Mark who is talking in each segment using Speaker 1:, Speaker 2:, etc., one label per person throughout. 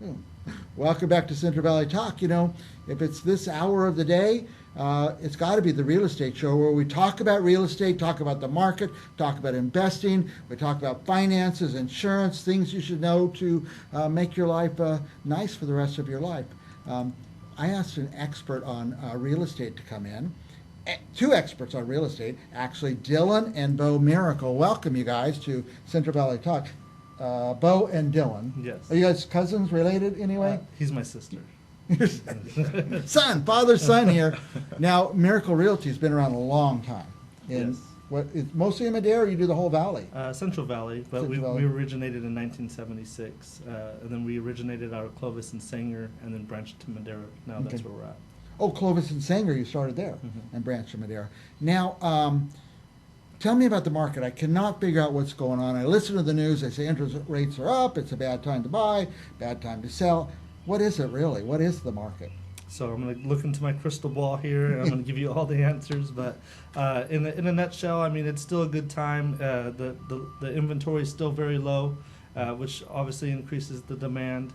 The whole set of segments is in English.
Speaker 1: Hmm. Welcome back to Central Valley Talk. You know, if it's this hour of the day, it's got to be the real estate show where we talk about real estate, talk about the market, talk about investing, we talk about finances, insurance, things you should know to make your life nice for the rest of your life. I asked an expert on real estate to come in. Two experts on real estate, actually, Dylan and Bo Miracle. Welcome, you guys, to Central Valley Talk. Bo and Dylan.
Speaker 2: Yes.
Speaker 1: Are you guys cousins, related anyway?
Speaker 2: He's my sister.
Speaker 1: Son, father, son here. Now, Miracle Realty has been around a long time.
Speaker 2: Yes.
Speaker 1: What, it's mostly in Madera, or you do the whole valley?
Speaker 2: Central Valley, but
Speaker 1: Central Valley.
Speaker 2: we originated in 1976, and then we originated out of Clovis and Sanger, and then branched to Madera. Now that's
Speaker 1: Okay.
Speaker 2: where we're at.
Speaker 1: Oh, Clovis and Sanger, you started there
Speaker 2: Mhm.
Speaker 1: and branched to Madera. Now, tell me about the market. I cannot figure out what's going on. I listen to the news. They say interest rates are up. It's a bad time to buy, bad time to sell. What is it really? What is the market?
Speaker 2: So I'm going to look into my crystal ball here, and I'm going to give you all the answers. But in a nutshell, I mean, it's still a good time. The inventory is still very low, which obviously increases the demand.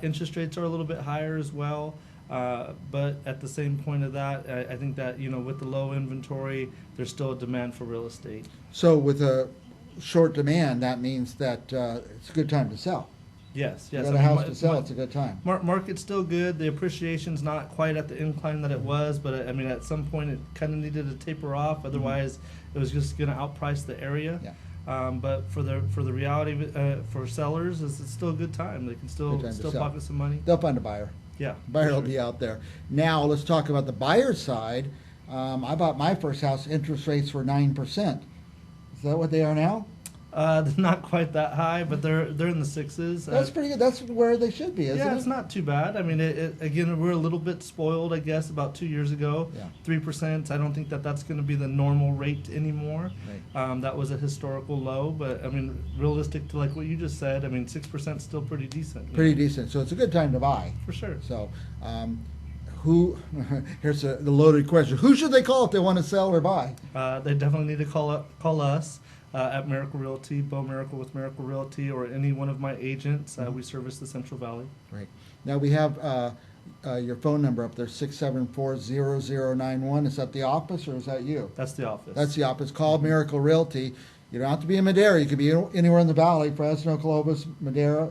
Speaker 2: Interest rates are a little bit higher as well. But at the same point of that, I think that, you know, with the low inventory, there's still a demand for real estate.
Speaker 1: So with a short demand, that means that it's a good time to sell.
Speaker 2: Yes,
Speaker 1: You
Speaker 2: yes.
Speaker 1: got a house to sell, it's a good time.
Speaker 2: Market's still good. The appreciation's not quite at the incline that it was, but I mean, at some point it kind of needed to taper off. Otherwise, it was just going to outprice the area.
Speaker 1: Yeah.
Speaker 2: But for the reality for sellers, it's still a good time. They can
Speaker 1: Good time to
Speaker 2: still
Speaker 1: sell.
Speaker 2: pocket some money.
Speaker 1: They'll find a buyer.
Speaker 2: Yeah,
Speaker 1: Buyer
Speaker 2: for
Speaker 1: will
Speaker 2: sure.
Speaker 1: be out there. Now let's talk about the buyer side. I bought my first house. Interest rates were 9%. Is that what they are now?
Speaker 2: They're not quite that high, but they're in the sixes.
Speaker 1: That's pretty good. That's where they should be, isn't
Speaker 2: Yeah,
Speaker 1: it?
Speaker 2: it's not too bad. I mean, again, we're a little bit spoiled, I guess, about 2 years ago.
Speaker 1: Yeah.
Speaker 2: 3%. I don't think that's going to be the normal rate anymore.
Speaker 1: Right.
Speaker 2: That was a historical low, but I mean, realistic to like what you just said, I mean, 6% is still pretty decent. you
Speaker 1: Pretty
Speaker 2: know,
Speaker 1: decent. So it's a good time to buy.
Speaker 2: for sure.
Speaker 1: So, who? Here's the loaded question: who should they call if they want to sell or buy?
Speaker 2: They definitely need to call us. At Miracle Realty, Bo Miracle with Miracle Realty, or any one of my agents. We service the Central Valley.
Speaker 1: Right. Now we have your phone number up there, 674-0091. Is that the office or is that you?
Speaker 2: That's the office.
Speaker 1: That's the office. Call Miracle Realty. You don't have to be in Madera. You could be anywhere in the valley, Fresno, Clovis, Madera,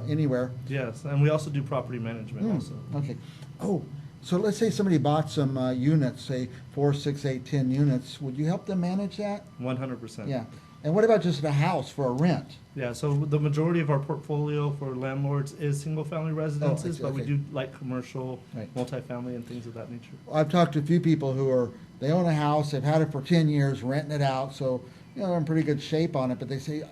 Speaker 1: anywhere.
Speaker 2: Yes, and we also do property management also.
Speaker 1: Okay. Oh, so let's say somebody bought some units, say 4, 6, 8, 10 units. Would you help them manage that?
Speaker 2: 100%.
Speaker 1: Yeah. And what about just a house for a rent?
Speaker 2: Yeah, so the majority of our portfolio for landlords is single-family residences, but we
Speaker 1: okay.
Speaker 2: do like commercial,
Speaker 1: Right.
Speaker 2: multifamily, and things of that nature.
Speaker 1: I've talked to a few people they own a house, they've had it for 10 years, renting it out, so you know they're in pretty good shape on it. But they say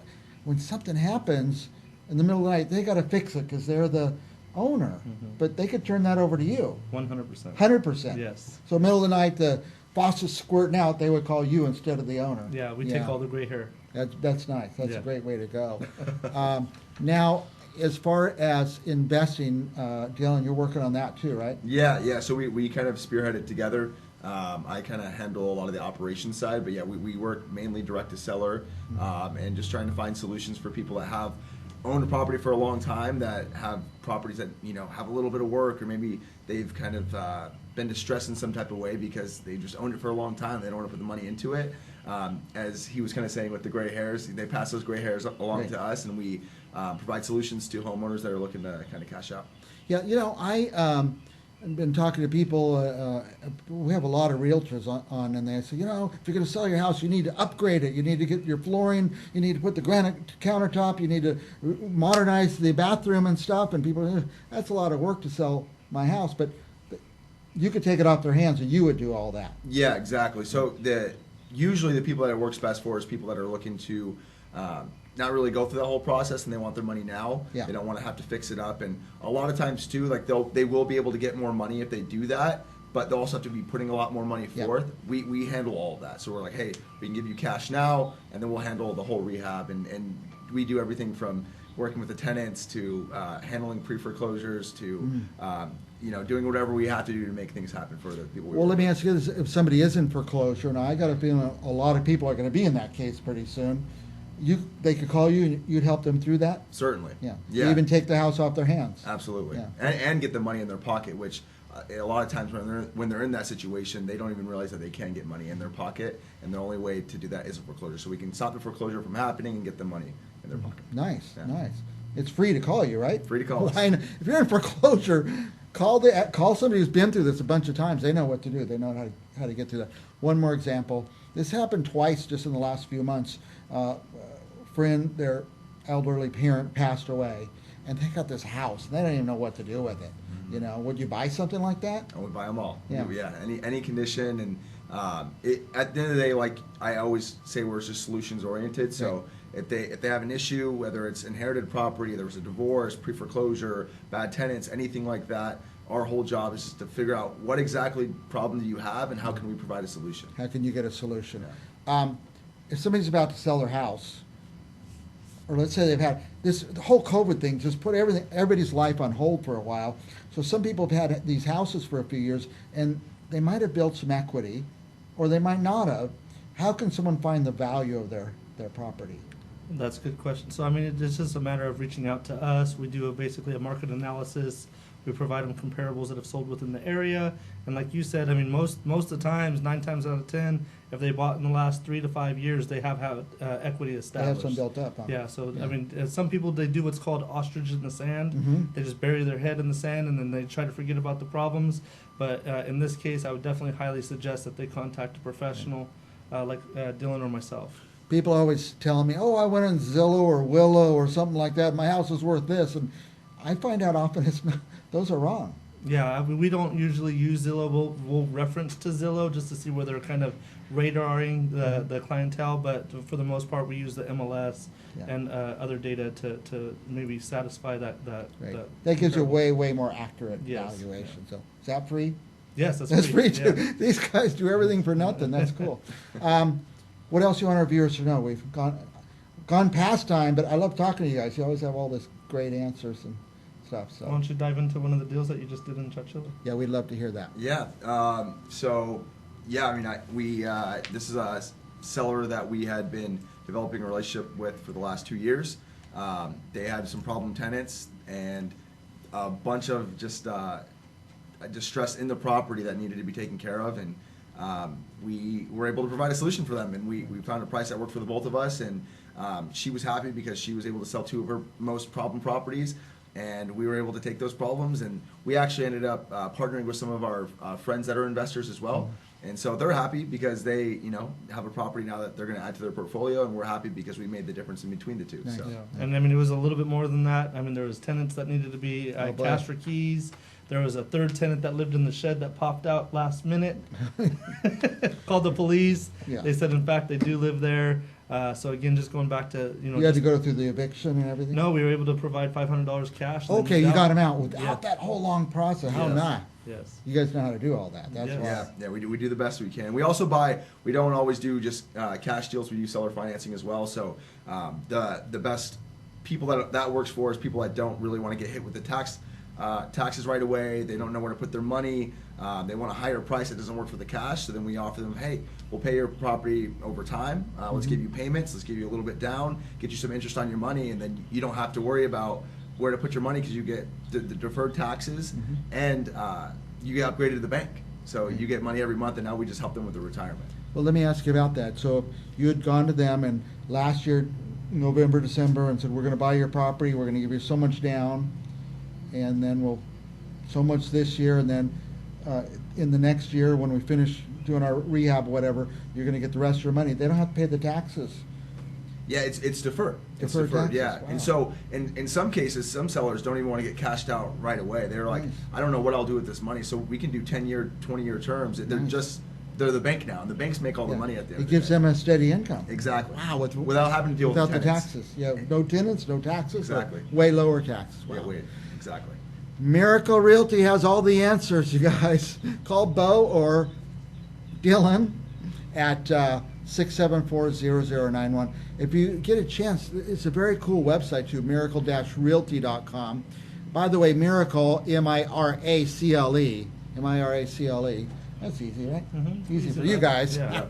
Speaker 1: when something happens in the middle of the night, they got to fix it because they're the owner. But they could turn that over to you,
Speaker 2: 100%.
Speaker 1: 100%.
Speaker 2: Yes.
Speaker 1: So middle of the night, the faucet's squirting out, they would call you instead of the owner.
Speaker 2: Yeah, we take all the gray hair.
Speaker 1: That's nice. That's
Speaker 2: Yeah.
Speaker 1: a great way to go. Now, as far as investing, Dylan, you're working on that too, right?
Speaker 3: Yeah. So we kind of spearhead it together. I kind of handle a lot of the operations side, but yeah, we work mainly direct to seller, and just trying to find solutions for people that have owned a property for a long time, that have properties that, you know, have a little bit of work, or maybe they've kind of been distressed in some type of way because they just owned it for a long time. They don't want to put the money into it. As he was kind of saying with the gray hairs, they pass those gray hairs along
Speaker 1: Right.
Speaker 3: to us, and we provide solutions to homeowners that are looking to kind of cash out.
Speaker 1: Yeah, you know, I've been talking to people. We have a lot of realtors on, and they say, you know, if you're going to sell your house, you need to upgrade it. You need to get your flooring. You need to put the granite countertop. You need to modernize the bathroom and stuff. And people, that's a lot of work to sell my house. But you could take it off their hands, and you would do all that.
Speaker 3: Yeah, exactly. So usually the people that it works best for is people that are looking to not really go through that whole process, and they want their money now.
Speaker 1: Yeah.
Speaker 3: They don't want to have to fix it up, and a lot of times too, like they will be able to get more money if they do that, but they'll also have to be putting a lot more money
Speaker 1: Yeah.
Speaker 3: forth. We handle all of that, so we're like, hey, we can give you cash now, and then we'll handle the whole rehab, and we do everything from working with the tenants to handling pre-foreclosures to you know, doing whatever we have to do to make things happen for the people.
Speaker 1: Well, let me ask you this: if somebody is in foreclosure, now I got a feeling a lot of people are going to be in that case pretty soon. they could call you and you'd help them through that?
Speaker 3: Certainly.
Speaker 1: Yeah.
Speaker 3: Yeah.
Speaker 1: Even take the house off their hands.
Speaker 3: Absolutely.
Speaker 1: Yeah.
Speaker 3: And get the money in their pocket, which a lot of times when they're in that situation, they don't even realize that they can get money in their pocket, and the only way to do that is a foreclosure. So we can stop the foreclosure from happening and get the money in their pocket.
Speaker 1: Nice,
Speaker 3: Yeah.
Speaker 1: nice. It's free to call you, right?
Speaker 3: Free to call us.
Speaker 1: If you're in foreclosure, call somebody who's been through this a bunch of times. They know what to do. They know how to get through that. One more example. This happened twice just in the last few months. Friend, their elderly parent passed away, and they got this house, and they don't even know what to do with it. You know, would you buy something like that?
Speaker 3: I would buy them all.
Speaker 1: Yeah.
Speaker 3: Yeah. Any condition, and at the end of the day, like I always say, we're just solutions oriented. So if they have an issue, whether it's inherited property, there was a divorce, pre-foreclosure, bad tenants, anything like that, our whole job is just to figure out what exactly problem do you have and how can we provide a solution.
Speaker 1: How can you get a solution? If somebody's about to sell their house, or let's say they've had the whole COVID thing just put everybody's life on hold for a while. So some people have had these houses for a few years, and they might have built some equity, or they might not have. How can someone find the value of their property?
Speaker 2: That's a good question. So, I mean, it's just a matter of reaching out to us. We do basically a market analysis. We provide them comparables that have sold within the area. And like you said, I mean, most of the times, 9 times out of 10, if they bought in the last 3 to 5 years, they have had equity
Speaker 1: They
Speaker 2: established.
Speaker 1: have some built up. Huh?
Speaker 2: Yeah, so,
Speaker 1: Yeah.
Speaker 2: I mean, some people, they do what's called ostrich in the sand.
Speaker 1: Mhm.
Speaker 2: They just bury their head in the sand, and then they try to forget about the problems. But in this case, I would definitely highly suggest that they contact a professional like Dylan or myself.
Speaker 1: People always tell me, "Oh, I went on Zillow or Willow or something like that. My house is worth this," and I find out often it's not, those are wrong.
Speaker 2: Yeah, I mean, we don't usually use Zillow. We'll reference to Zillow just to see where they're kind of radaring the clientele, but for the most part, we use the MLS
Speaker 1: Yeah.
Speaker 2: and other data to maybe satisfy that.
Speaker 1: Right.
Speaker 2: that
Speaker 1: That gives you a
Speaker 2: comparable.
Speaker 1: way more accurate
Speaker 2: Yes.
Speaker 1: valuation. So is that free?
Speaker 2: Yes, that's
Speaker 1: Free too.
Speaker 2: Yeah.
Speaker 1: These guys do everything for nothing. That's cool. What else you want our viewers to know? We've gone past time, but I love talking to you guys. You always have all this great answers and stuff.
Speaker 2: Why
Speaker 1: So
Speaker 2: don't you dive into one of the deals that you just did in Chowchilla?
Speaker 1: yeah, we'd love to hear that.
Speaker 3: Yeah. I mean, this is a seller that we had been developing a relationship with for the last 2 years. They had some problem tenants and a bunch of just distress in the property that needed to be taken care of, and we were able to provide a solution for them, and we found a price that worked for the both of us, and she was happy because she was able to sell 2 of her most problem properties, and we were able to take those problems, and we actually ended up partnering with some of our friends that are investors as well. And so they're happy because they, have a property now that they're going to add to their portfolio, and we're happy because we made the difference in between the two.
Speaker 1: Nice.
Speaker 3: So.
Speaker 2: Yeah. And I mean, it was a little bit more than that. I mean, there was tenants that needed to be
Speaker 1: Oh, boy.
Speaker 2: cash for keys. There was a third tenant that lived in the shed that popped out last minute. Called the police.
Speaker 1: Yeah.
Speaker 2: They said, in fact, they do live there. So again, just going back to
Speaker 1: You had to go through the eviction and everything.
Speaker 2: No, we were able to provide $500 cash. and then
Speaker 1: Okay, you got him out without
Speaker 2: Yeah.
Speaker 1: that whole long process. How
Speaker 2: Yes.
Speaker 1: not?
Speaker 2: Yes.
Speaker 1: You guys know how to do all that. That's
Speaker 2: Yes.
Speaker 1: why.
Speaker 3: Yeah, we do the best we can. We also we don't always do just cash deals. We do seller financing as well. So the best people that works for is people that don't really want to get hit with the taxes right away. They don't know where to put their money. They want a higher price that doesn't work for the cash. So then we offer them, hey, we'll pay your property over time. Let's give you payments. Let's give you a little bit down. Get you some interest on your money, and then you don't have to worry about where to put your money because you get the deferred taxes and you get upgraded to the bank. So you get money every month, and now we just help them with the retirement.
Speaker 1: Well, let me ask you about that. So you had gone to them and last year, November, December, and said, we're going to buy your property. We're going to give you so much down, and then so much this year, and then in the next year when we finish doing our rehab or whatever, you're going to get the rest of your money. They don't have to pay the taxes.
Speaker 3: Yeah, it's deferred. It's
Speaker 1: Deferred
Speaker 3: deferred,
Speaker 1: taxes,
Speaker 3: yeah.
Speaker 1: wow.
Speaker 3: And so in some cases, some sellers don't even want to get cashed out right away. They're like,
Speaker 1: Nice.
Speaker 3: I don't know what I'll do with this money. So we can do 10-year, 20-year terms. They're the bank now, and the banks make all the
Speaker 1: Yeah.
Speaker 3: money at the end
Speaker 1: It
Speaker 3: of
Speaker 1: gives
Speaker 3: the day.
Speaker 1: them a steady income.
Speaker 3: Exactly.
Speaker 1: Wow,
Speaker 3: without having to deal
Speaker 1: without
Speaker 3: with
Speaker 1: the
Speaker 3: tenants.
Speaker 1: taxes. Yeah, no tenants, no taxes.
Speaker 3: Exactly.
Speaker 1: Way lower taxes. Wow.
Speaker 3: Yeah, wait, exactly.
Speaker 1: Miracle Realty has all the answers, you guys. Call Bo or Dylan at 674-0091. If you get a chance, it's a very cool website too, miracle-realty.com. By the way, Miracle, M-I-R-A-C-L-E. M-I-R-A-C-L-E. That's easy, right?
Speaker 2: Mhm.
Speaker 1: Easy
Speaker 2: Easy
Speaker 1: for you
Speaker 2: enough.
Speaker 1: guys.
Speaker 2: Yeah.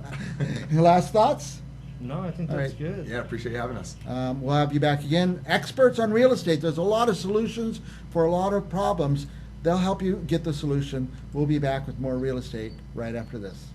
Speaker 1: Your last thoughts?
Speaker 2: No, I think
Speaker 1: All
Speaker 2: that's
Speaker 1: right.
Speaker 2: good.
Speaker 3: Yeah, appreciate you having us.
Speaker 1: We'll have you back again. Experts on real estate. There's a lot of solutions for a lot of problems. They'll help you get the solution. We'll be back with more real estate right after this.